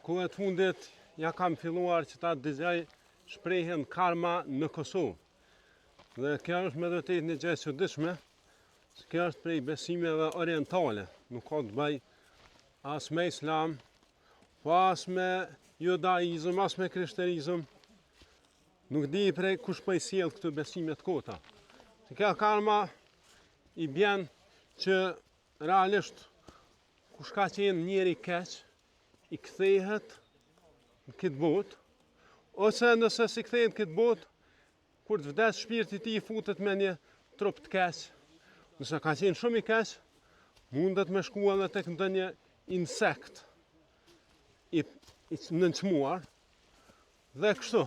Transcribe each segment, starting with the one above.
Kohët fundit ja kam filluar që ta dëgjoj shprehjen karma në Kosovë. Dhe kjo është me vërtet një gjë e çuditshme, se kjo është prej besimeve orientale, nuk ka të bëj as me islam, po as me judaizëm, as me krishterizëm. Nuk di prej kush po i sjell këto besime të kota. Se kjo karma i bjen që realisht kush ka qenë njeri keq, i kthehet në këtë botë, ose nëse si kthehet në këtë botë, kur të vdes shpirti i tij futet me një trup të keq. Nëse ka qenë shumë i keq, mundet me shku edhe tek ndonjë insekt i nënçmuar dhe kështu.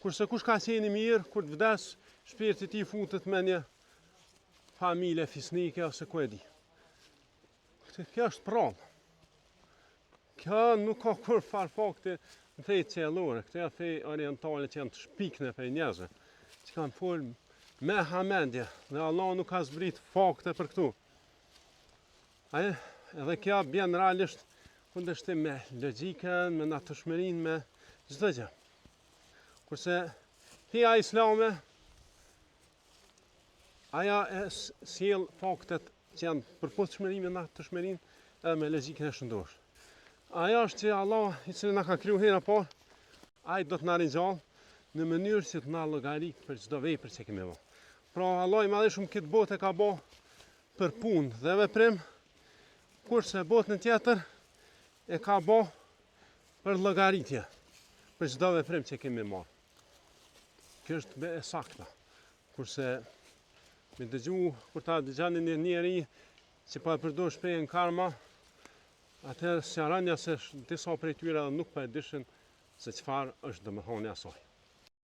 Kurse kush ka qenë i mirë, kur të vdes shpirti i tij futet me një familje fisnike ose ku e di. Kjo është prallë. Kjo nuk ka kur farë fakte në fej qellore, këto janë fej orientale që janë të shpikne për njerëzve, që kanë folë me hamendje, dhe Allah nuk ka zbrit fakte për këtu. Edhe kjo bjen realisht kundërshtim me logjikën, me natyrshmërinë, me çdo gjë. Kurse feja islame, aja e sjell faktet që janë përputhshmëri me natyrshmërinë edhe me logjikën e shëndosh. Aja është që Allah, i cili na ka kriju hera parë, ai do të na ringjallë në mënyrë që të na llogarit për çdo vepër që kemi bërë. Pra Allah i madhëshëm këtë botë e ka bërë për punë dhe veprim, kurse botën tjetër e ka bërë për llogaritje për çdo veprim që kemi marrë. Kjo është e saktë. Kurse me dëgju kur ta dëgjani një njeri që po e përdor shprehjen karma, atëherë sjaronja se disa prej tyre nuk po e dishin se çfarë është domethënia e saj.